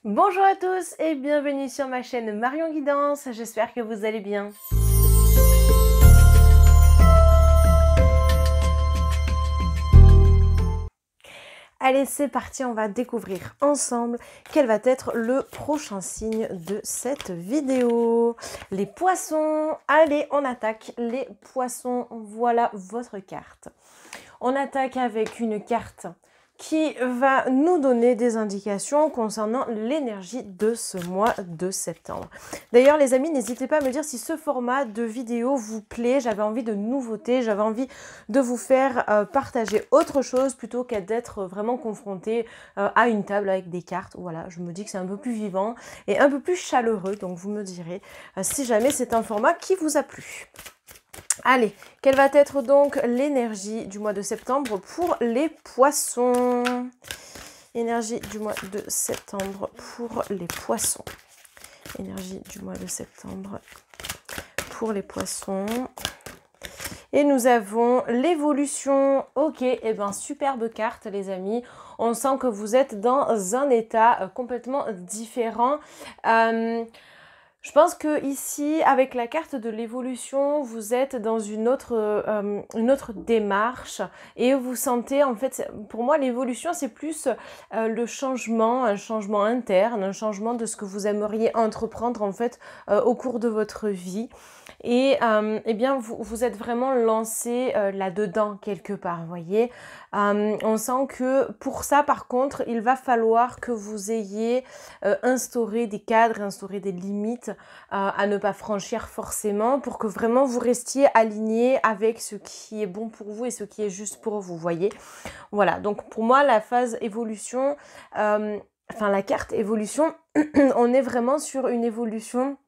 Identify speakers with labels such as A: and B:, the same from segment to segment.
A: Bonjour à tous et bienvenue sur ma chaîne Marion Guidance, j'espère que vous allez bien. Allez, c'est parti, on va découvrir ensemble quel va être le prochain signe de cette vidéo. Les poissons, allez, on attaque les poissons, voilà votre carte. On attaque avec une carte qui va nous donner des indications concernant l'énergie de ce mois de septembre. D'ailleurs, les amis, n'hésitez pas à me dire si ce format de vidéo vous plaît. J'avais envie de nouveautés, j'avais envie de vous faire partager autre chose plutôt qu'à d'être vraiment confronté à une table avec des cartes. Voilà, je me dis que c'est un peu plus vivant et un peu plus chaleureux. Donc, vous me direz si jamais c'est un format qui vous a plu. Allez, quelle va être donc l'énergie du mois de septembre pour les poissons? Énergie du mois de septembre pour les poissons. Énergie du mois de septembre pour les poissons. Et nous avons l'évolution. Ok, et bien superbe carte les amis. On sent que vous êtes dans un état complètement différent. Je pense que ici, avec la carte de l'évolution, vous êtes dans une autre démarche et vous sentez, en fait, pour moi, l'évolution, c'est plus le changement, un changement interne, un changement de ce que vous aimeriez entreprendre, en fait, au cours de votre vie. Et eh bien, vous êtes vraiment lancé là-dedans, quelque part, vous voyez. On sent que pour ça, par contre, il va falloir que vous ayez instauré des cadres, instauré des limites à ne pas franchir forcément pour que vraiment vous restiez aligné avec ce qui est bon pour vous et ce qui est juste pour vous, voyez. Voilà, donc pour moi, la phase évolution, enfin la carte évolution, on est vraiment sur une évolution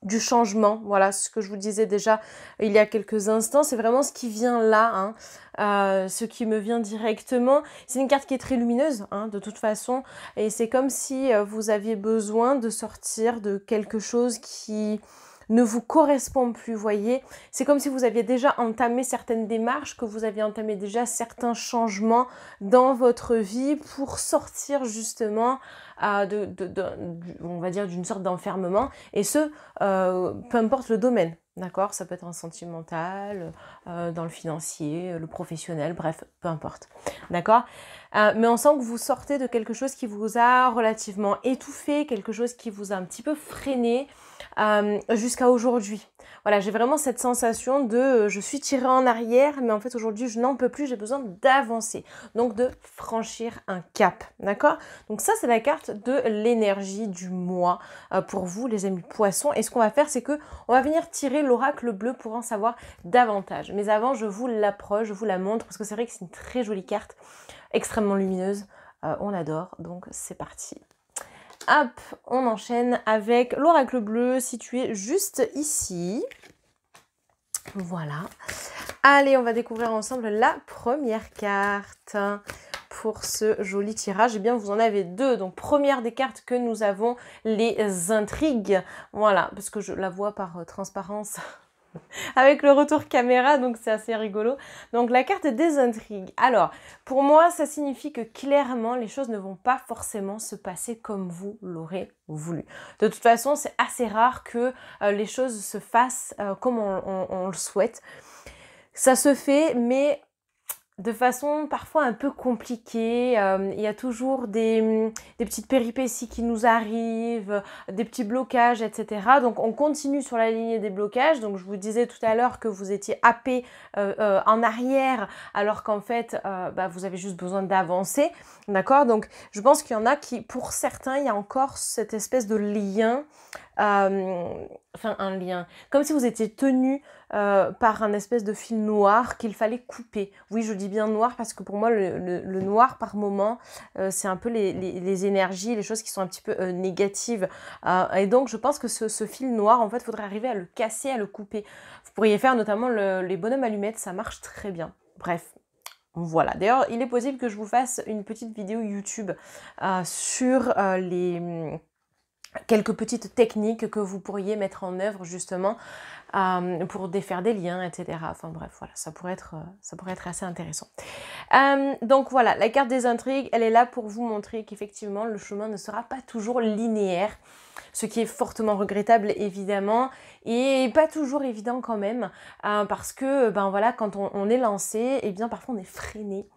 A: du changement, voilà ce que je vous disais déjà il y a quelques instants, c'est vraiment ce qui vient là, hein, ce qui me vient directement. C'est une carte qui est très lumineuse, hein, de toute façon, et c'est comme si vous aviez besoin de sortir de quelque chose qui ne vous correspond plus, voyez. C'est comme si vous aviez déjà entamé certaines démarches, que vous aviez entamé déjà certains changements dans votre vie pour sortir justement on va dire d'une sorte d'enfermement, et ce, peu importe le domaine, d'accord? Ça peut être un sentimental, dans le financier, le professionnel, bref, peu importe, d'accord? Mais on sent que vous sortez de quelque chose qui vous a relativement étouffé, quelque chose qui vous a un petit peu freiné jusqu'à aujourd'hui. Voilà, j'ai vraiment cette sensation de je suis tirée en arrière, mais en fait aujourd'hui je n'en peux plus, j'ai besoin d'avancer, donc de franchir un cap, d'accord? Donc ça c'est la carte de l'énergie du mois pour vous les amis poissons, et ce qu'on va faire c'est que on va venir tirer l'oracle bleu pour en savoir davantage. Mais avant je vous l'approche, je vous la montre parce que c'est vrai que c'est une très jolie carte, extrêmement lumineuse, on adore, donc c'est parti. Hop, on enchaîne avec l'oracle bleu situé juste ici. Voilà. Allez, on va découvrir ensemble la première carte pour ce joli tirage. Eh bien, vous en avez deux. Donc, première des cartes que nous avons, les intrigues. Voilà, parce que je la vois par transparence avec le retour caméra, donc c'est assez rigolo. Donc la carte des intrigues. Alors, pour moi, ça signifie que clairement, les choses ne vont pas forcément se passer comme vous l'aurez voulu. De toute façon, c'est assez rare que les choses se fassent comme on le souhaite. Ça se fait, mais de façon parfois un peu compliquée. Il y a toujours des petites péripéties qui nous arrivent, des petits blocages, etc. Donc on continue sur la lignée des blocages. Donc je vous disais tout à l'heure que vous étiez happé en arrière, alors qu'en fait vous avez juste besoin d'avancer, d'accord? Donc je pense qu'il y en a qui, pour certains, il y a encore cette espèce de lien, enfin un lien, comme si vous étiez tenu par un espèce de fil noir qu'il fallait couper. Oui, je dis bien noir parce que pour moi, le noir, par moment, c'est un peu les énergies, les choses qui sont un petit peu négatives. Et donc, je pense que ce fil noir, en fait, il faudrait arriver à le casser, à le couper. Vous pourriez faire notamment les bonhommes allumettes, ça marche très bien. Bref. Voilà, d'ailleurs il est possible que je vous fasse une petite vidéo YouTube sur quelques petites techniques que vous pourriez mettre en œuvre justement pour défaire des liens, etc. Enfin bref, voilà, ça pourrait être assez intéressant. Donc voilà, la carte des intrigues, elle est là pour vous montrer qu'effectivement, le chemin ne sera pas toujours linéaire, ce qui est fortement regrettable évidemment, et pas toujours évident quand même, parce que ben voilà, quand on est lancé, et bien parfois on est freiné.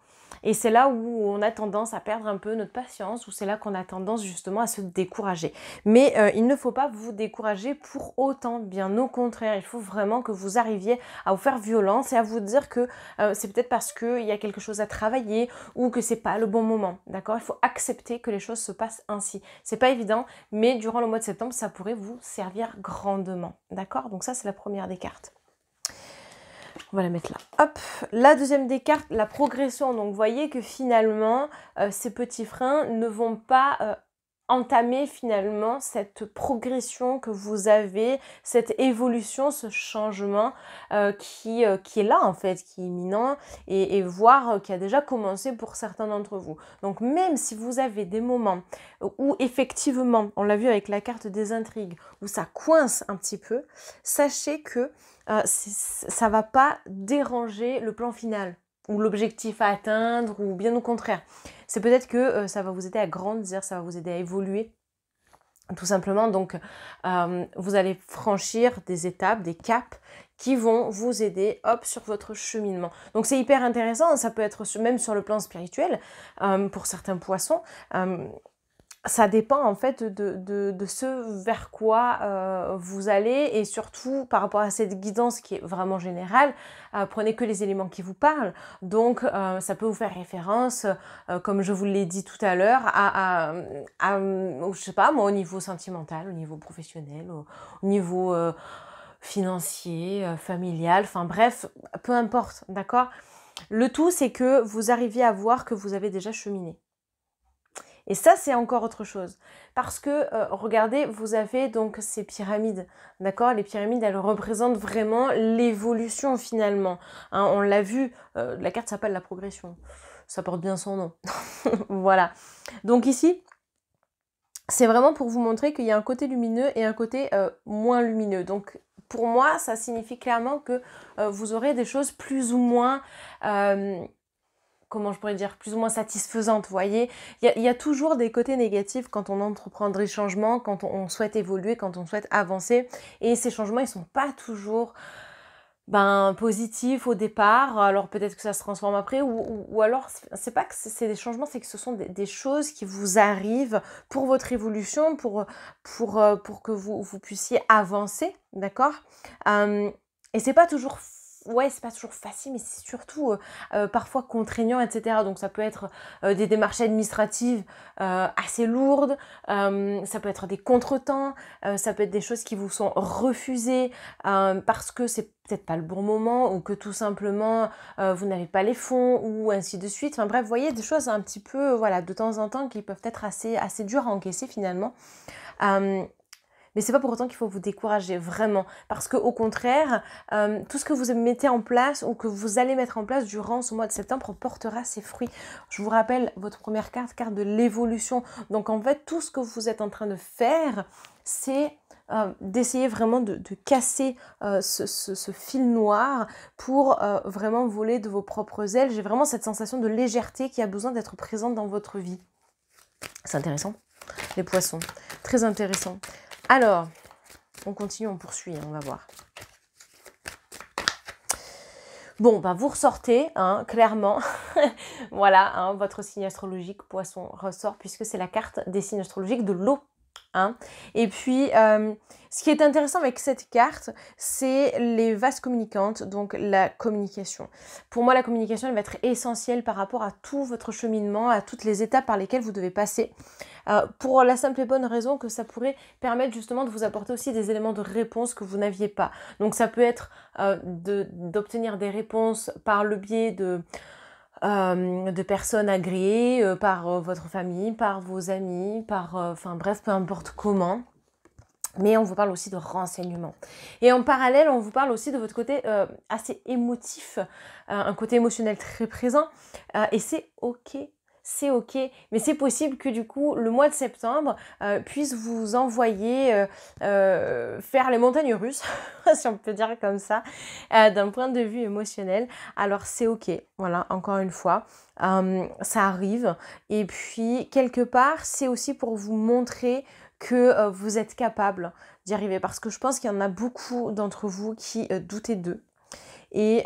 A: Et c'est là où on a tendance à perdre un peu notre patience, ou c'est là qu'on a tendance justement à se décourager. Mais il ne faut pas vous décourager pour autant, bien au contraire. Il faut vraiment que vous arriviez à vous faire violence et à vous dire que c'est peut-être parce qu'il y a quelque chose à travailler ou que c'est pas le bon moment, d'accord? Il faut accepter que les choses se passent ainsi. C'est pas évident, mais durant le mois de septembre, ça pourrait vous servir grandement, d'accord? Donc ça, c'est la première des cartes. On va la mettre là. Hop, la deuxième des cartes, la progression. Donc, vous voyez que finalement, ces petits freins ne vont pas entamer finalement cette progression que vous avez, cette évolution, ce changement qui est là en fait, qui est imminent et voire qui a déjà commencé pour certains d'entre vous. Donc, même si vous avez des moments où effectivement, on l'a vu avec la carte des intrigues, où ça coince un petit peu, sachez que ça va pas déranger le plan final ou l'objectif à atteindre ou bien au contraire. C'est peut-être que ça va vous aider à grandir, ça va vous aider à évoluer tout simplement. Donc vous allez franchir des étapes, des caps qui vont vous aider hop sur votre cheminement. Donc c'est hyper intéressant, ça peut être même sur le plan spirituel pour certains poissons. Ça dépend en fait de ce vers quoi vous allez et surtout par rapport à cette guidance qui est vraiment générale, prenez que les éléments qui vous parlent. Donc ça peut vous faire référence, comme je vous l'ai dit tout à l'heure, je sais pas moi, au niveau sentimental, au niveau professionnel, au niveau financier, familial, enfin bref, peu importe, d'accord? Le tout c'est que vous arriviez à voir que vous avez déjà cheminé. Et ça, c'est encore autre chose. Parce que, regardez, vous avez donc ces pyramides, d'accord? Les pyramides, elles représentent vraiment l'évolution finalement. Hein, on l'a vu, la carte s'appelle la progression. Ça porte bien son nom. Voilà. Donc ici, c'est vraiment pour vous montrer qu'il y a un côté lumineux et un côté moins lumineux. Donc pour moi, ça signifie clairement que vous aurez des choses plus ou moins... comment je pourrais dire, plus ou moins satisfaisante, vous voyez. Il y a toujours des côtés négatifs quand on entreprend des changements, quand on souhaite évoluer, quand on souhaite avancer. Et ces changements, ils sont pas toujours positifs au départ. Alors peut-être que ça se transforme après, ou alors, c'est pas que c'est des changements, c'est que ce sont des choses qui vous arrivent pour votre évolution, pour que vous puissiez avancer, d'accord? Et c'est pas toujours... Ouais, c'est pas toujours facile, mais c'est surtout parfois contraignant, etc. Donc ça peut être des démarches administratives assez lourdes, ça peut être des contretemps, ça peut être des choses qui vous sont refusées parce que c'est peut-être pas le bon moment ou que tout simplement vous n'avez pas les fonds ou ainsi de suite. Enfin bref, vous voyez, des choses un petit peu, voilà, de temps en temps qui peuvent être assez dures à encaisser finalement. Mais c'est pas pour autant qu'il faut vous décourager, vraiment. Parce qu'au contraire, tout ce que vous mettez en place ou que vous allez mettre en place durant ce mois de septembre portera ses fruits. Je vous rappelle, votre première carte, carte de l'évolution. Donc en fait, tout ce que vous êtes en train de faire, c'est d'essayer vraiment de casser ce fil noir pour vraiment voler de vos propres ailes. J'ai vraiment cette sensation de légèreté qui a besoin d'être présente dans votre vie. C'est intéressant, les poissons. Très intéressant. Alors, on continue, on poursuit, on va voir. Bon, vous ressortez, hein, clairement. Voilà, hein, votre signe astrologique poisson ressort puisque c'est la carte des signes astrologiques de l'eau. Hein. Et puis, ce qui est intéressant avec cette carte, c'est les vases communicantes, donc la communication. Pour moi, la communication, elle va être essentielle par rapport à tout votre cheminement, à toutes les étapes par lesquelles vous devez passer. Pour la simple et bonne raison que ça pourrait permettre justement de vous apporter aussi des éléments de réponse que vous n'aviez pas. Donc ça peut être d'obtenir des réponses par le biais de personnes agréées, par votre famille, par vos amis, enfin bref, peu importe comment. Mais on vous parle aussi de renseignements. Et en parallèle, on vous parle aussi de votre côté assez émotif, un côté émotionnel très présent. Et c'est ok. c'est ok, mais c'est possible que du coup le mois de septembre puisse vous envoyer faire les montagnes russes, si on peut dire comme ça, d'un point de vue émotionnel. Alors c'est ok, voilà, encore une fois, ça arrive. Et puis quelque part, c'est aussi pour vous montrer que vous êtes capable d'y arriver, parce que je pense qu'il y en a beaucoup d'entre vous qui doutaient d'eux. Et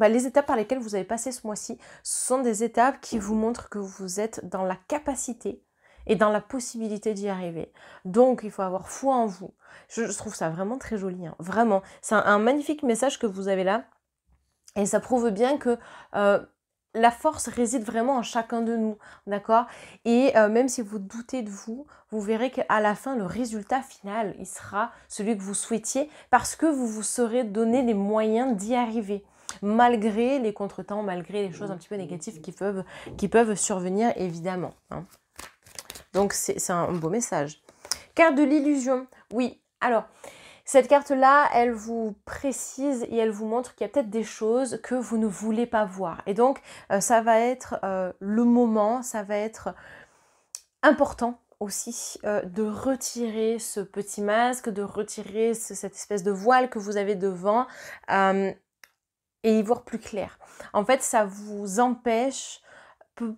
A: les étapes par lesquelles vous avez passé ce mois-ci, ce sont des étapes qui vous montrent que vous êtes dans la capacité et dans la possibilité d'y arriver. Donc, il faut avoir foi en vous. Je trouve ça vraiment très joli, hein. Vraiment. C'est un magnifique message que vous avez là. Et ça prouve bien que la force réside vraiment en chacun de nous, d'accord? Et même si vous doutez de vous, vous verrez qu'à la fin, le résultat final, il sera celui que vous souhaitiez, parce que vous vous serez donné les moyens d'y arriver, malgré les contretemps, malgré les choses un petit peu négatives qui peuvent survenir, évidemment, hein. Donc c'est un beau message. Carte de l'illusion, oui. Alors, cette carte-là, elle vous précise et elle vous montre qu'il y a peut-être des choses que vous ne voulez pas voir. Et donc, ça va être le moment, ça va être important aussi de retirer ce petit masque, de retirer cette espèce de voile que vous avez devant et y voir plus clair. En fait, ça vous empêche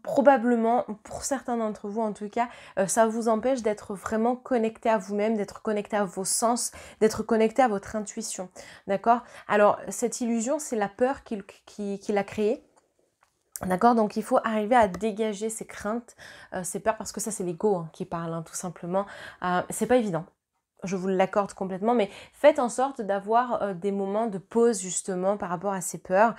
A: probablement, pour certains d'entre vous en tout cas, ça vous empêche d'être vraiment connecté à vous-même, d'être connecté à vos sens, d'être connecté à votre intuition, d'accord? Alors, cette illusion, c'est la peur qu'il a créée, d'accord? Donc, il faut arriver à dégager ces craintes, ces peurs, parce que ça, c'est l'ego hein, qui parle, hein, tout simplement. C'est pas évident. Je vous l'accorde complètement, mais faites en sorte d'avoir des moments de pause, justement, par rapport à ces peurs.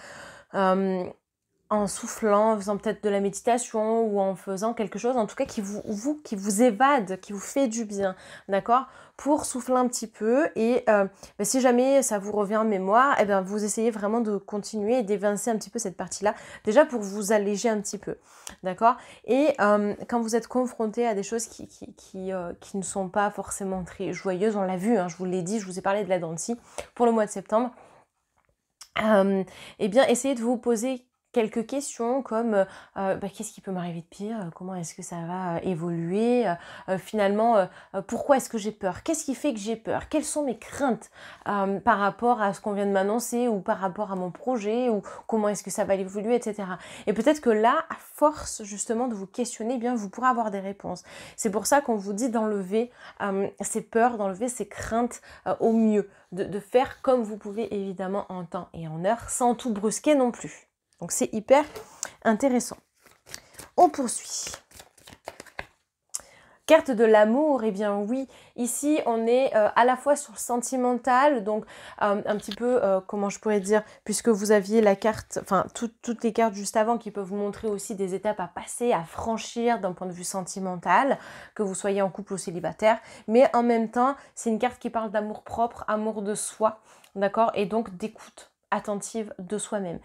A: En soufflant, en faisant peut-être de la méditation ou en faisant quelque chose, en tout cas qui vous évade, qui vous fait du bien, d'accord? Pour souffler un petit peu et si jamais ça vous revient en mémoire, eh bien, vous essayez vraiment de continuer et d'évincer un petit peu cette partie-là, déjà pour vous alléger un petit peu, d'accord? Et quand vous êtes confronté à des choses qui ne sont pas forcément très joyeuses, on l'a vu, hein, je vous l'ai dit, je vous ai parlé de la dent de scie pour le mois de septembre, eh bien, essayez de vous poser quelques questions comme qu'est-ce qui peut m'arriver de pire, comment est-ce que ça va évoluer, finalement pourquoi est-ce que j'ai peur, qu'est-ce qui fait que j'ai peur, quelles sont mes craintes par rapport à ce qu'on vient de m'annoncer ou par rapport à mon projet ou comment est-ce que ça va évoluer, etc. Et peut-être que là, à force justement de vous questionner, eh bien vous pourrez avoir des réponses. C'est pour ça qu'on vous dit d'enlever ces peurs, d'enlever ces craintes au mieux, de faire comme vous pouvez évidemment en temps et en heure, sans tout brusquer non plus. Donc c'est hyper intéressant. On poursuit. Carte de l'amour, eh bien oui, ici on est à la fois sur le sentimental, donc un petit peu, comment je pourrais dire, puisque vous aviez la carte, enfin toutes les cartes juste avant qui peuvent vous montrer aussi des étapes à passer, à franchir d'un point de vue sentimental, que vous soyez en couple ou célibataire, mais en même temps, c'est une carte qui parle d'amour propre, amour de soi, d'accord, et donc d'écoute attentive de soi-même.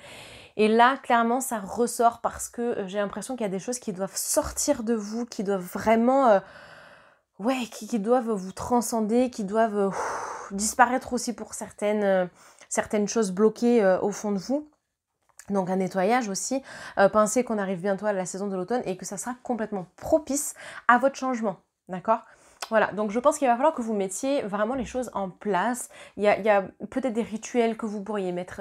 A: Et là, clairement, ça ressort parce que j'ai l'impression qu'il y a des choses qui doivent sortir de vous, qui doivent vraiment, qui doivent vous transcender, qui doivent disparaître aussi pour certaines choses bloquées au fond de vous. Donc un nettoyage aussi. Pensez qu'on arrive bientôt à la saison de l'automne et que ça sera complètement propice à votre changement, d'accord ? Voilà, donc je pense qu'il va falloir que vous mettiez vraiment les choses en place. Il y a peut-être des rituels que vous pourriez mettre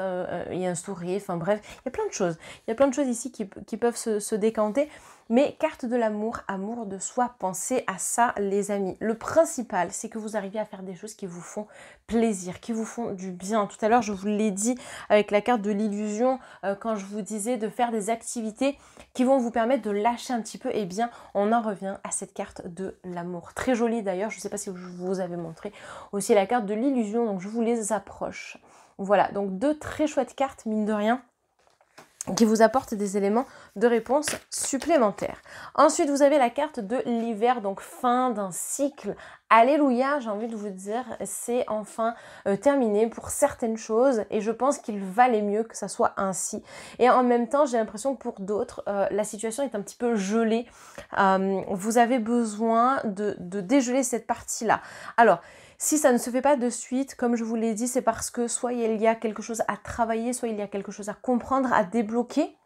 A: et instaurer, enfin bref, il y a plein de choses. Il y a plein de choses ici qui peuvent se décanter. Mais carte de l'amour, amour de soi, pensez à ça les amis. Le principal, c'est que vous arriviez à faire des choses qui vous font plaisir, qui vous font du bien. Tout à l'heure, je vous l'ai dit avec la carte de l'illusion, quand je vous disais de faire des activités qui vont vous permettre de lâcher un petit peu. Eh bien, on en revient à cette carte de l'amour. Très jolie d'ailleurs, je ne sais pas si je vous avais montré aussi la carte de l'illusion, donc je vous les approche. Voilà, donc deux très chouettes cartes, mine de rien, qui vous apporte des éléments de réponse supplémentaires. Ensuite, vous avez la carte de l'hiver, donc fin d'un cycle. Alléluia, j'ai envie de vous dire, c'est enfin terminé pour certaines choses et je pense qu'il valait mieux que ça soit ainsi. Et en même temps, j'ai l'impression que pour d'autres, la situation est un petit peu gelée. Vous avez besoin de dégeler cette partie-là. Alors, si ça ne se fait pas de suite, comme je vous l'ai dit, c'est parce que soit il y a quelque chose à travailler, soit il y a quelque chose à comprendre, à débloquer.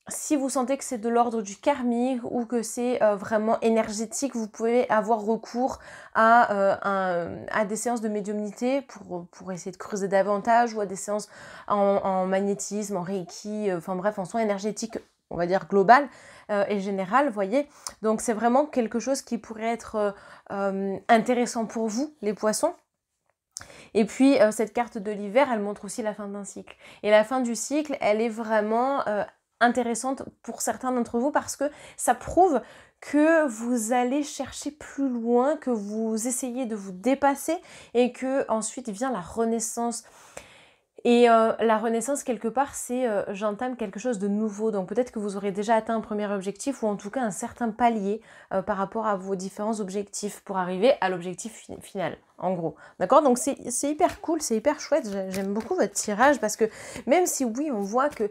A: si vous sentez que c'est de l'ordre du karmique ou que c'est vraiment énergétique, vous pouvez avoir recours à des séances de médiumnité pour essayer de creuser davantage, ou à des séances en magnétisme, en reiki, enfin bref, en soins énergétiques, on va dire global et général, vous voyez. Donc c'est vraiment quelque chose qui pourrait être intéressant pour vous, les poissons. Et puis, cette carte de l'hiver, elle montre aussi la fin d'un cycle. Et la fin du cycle, elle est vraiment intéressante pour certains d'entre vous parce que ça prouve que vous allez chercher plus loin, que vous essayez de vous dépasser et que ensuite vient la renaissance. Et la renaissance, quelque part, c'est j'entame quelque chose de nouveau. Donc peut-être que vous aurez déjà atteint un premier objectif ou en tout cas un certain palier par rapport à vos différents objectifs pour arriver à l'objectif final, en gros. D'accord? Donc c'est hyper cool, c'est hyper chouette. J'aime beaucoup votre tirage parce que même si oui, on voit que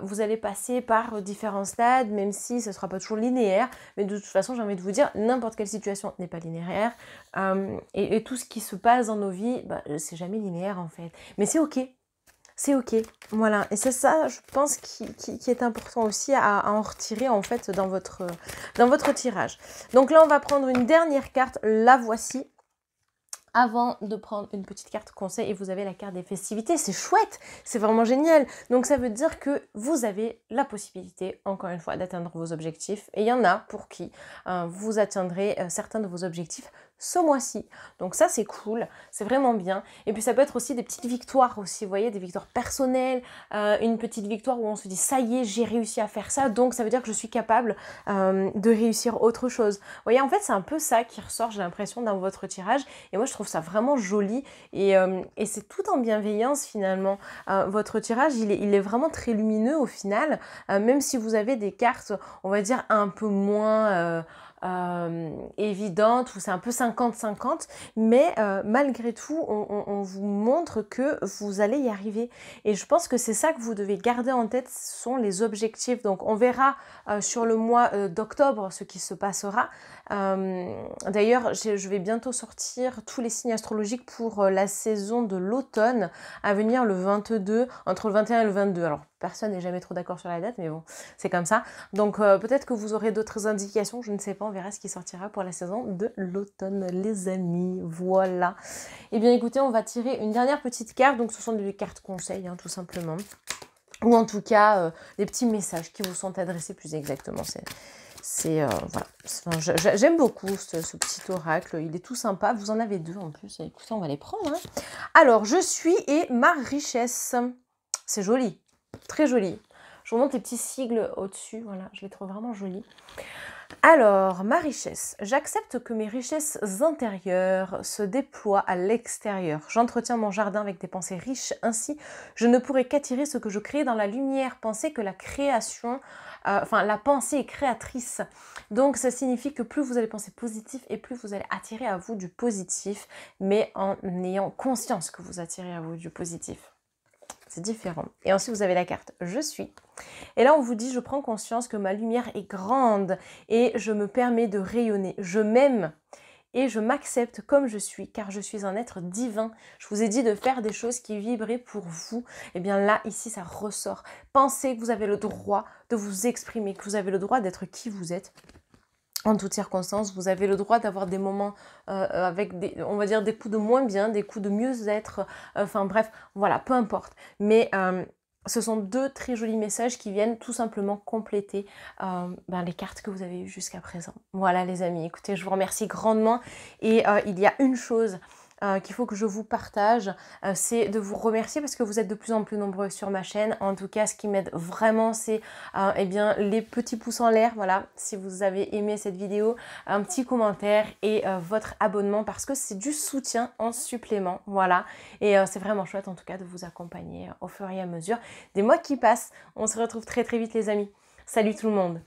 A: vous allez passer par différents stades, même si ce ne sera pas toujours linéaire, mais de toute façon, j'ai envie de vous dire, n'importe quelle situation n'est pas linéaire. Et tout ce qui se passe dans nos vies, bah, c'est jamais linéaire en fait. Mais c'est ok. C'est ok, voilà. Et c'est ça, je pense, qui est important aussi à en retirer en fait dans votre tirage. Donc là, on va prendre une dernière carte, la voici. Avant de prendre une petite carte conseil, et vous avez la carte des festivités, c'est chouette, c'est vraiment génial. Donc ça veut dire que vous avez la possibilité, encore une fois, d'atteindre vos objectifs. Et il y en a pour qui vous atteindrez certains de vos objectifs ce mois-ci. Donc ça, c'est cool, c'est vraiment bien. Et puis ça peut être aussi des petites victoires aussi, vous voyez, des victoires personnelles, une petite victoire où on se dit, ça y est, j'ai réussi à faire ça, donc ça veut dire que je suis capable de réussir autre chose. Vous voyez, en fait, c'est un peu ça qui ressort, j'ai l'impression, dans votre tirage. Et moi, je trouve ça vraiment joli. Et c'est tout en bienveillance, finalement. Votre tirage, il est vraiment très lumineux, au final. Même si vous avez des cartes, on va dire, un peu moins évidente, où c'est un peu 50-50, mais malgré tout, on vous montre que vous allez y arriver. Et je pense que c'est ça que vous devez garder en tête, ce sont les objectifs. Donc on verra sur le mois d'octobre ce qui se passera. D'ailleurs, je vais bientôt sortir tous les signes astrologiques pour la saison de l'automne à venir le 22, entre le 21 et le 22. Alors, personne n'est jamais trop d'accord sur la date, mais bon, c'est comme ça. Donc, peut-être que vous aurez d'autres indications, je ne sais pas, on verra ce qui sortira pour la saison de l'automne, les amis. Voilà. Eh bien, écoutez, on va tirer une dernière petite carte. Donc, ce sont des cartes conseils, hein, tout simplement. Ou en tout cas, des petits messages qui vous sont adressés plus exactement. Voilà. Enfin, j'aime beaucoup ce petit oracle, il est tout sympa. Vous en avez deux en plus, écoutez, on va les prendre. Hein. Alors, je suis et ma richesse. C'est joli, très joli. Je vous montre les petits sigles au-dessus, voilà, je les trouve vraiment jolis. Alors, ma richesse. J'accepte que mes richesses intérieures se déploient à l'extérieur. J'entretiens mon jardin avec des pensées riches. Ainsi, je ne pourrai qu'attirer ce que je crée dans la lumière. Pensez que la création, la pensée est créatrice. Donc, ça signifie que plus vous allez penser positif et plus vous allez attirer à vous du positif, mais en ayant conscience que vous attirez à vous du positif. C'est différent. Et ensuite, vous avez la carte « Je suis ». Et là, on vous dit « Je prends conscience que ma lumière est grande et je me permets de rayonner. Je m'aime et je m'accepte comme je suis car je suis un être divin. » Je vous ai dit de faire des choses qui vibraient pour vous. Et bien là, ici, ça ressort. Pensez que vous avez le droit de vous exprimer, que vous avez le droit d'être qui vous êtes. En toutes circonstances, vous avez le droit d'avoir des moments avec, on va dire, des coups de moins bien, des coups de mieux-être, enfin bref, voilà, peu importe. Mais ce sont deux très jolis messages qui viennent tout simplement compléter les cartes que vous avez eues jusqu'à présent. Voilà les amis, écoutez, je vous remercie grandement. Et il y a une chose qu'il faut que je vous partage, c'est de vous remercier parce que vous êtes de plus en plus nombreux sur ma chaîne. En tout cas, ce qui m'aide vraiment, c'est les petits pouces en l'air. Voilà, si vous avez aimé cette vidéo, un petit commentaire et votre abonnement parce que c'est du soutien en supplément. Voilà, et c'est vraiment chouette en tout cas de vous accompagner au fur et à mesure des mois qui passent. On se retrouve très très vite les amis. Salut tout le monde!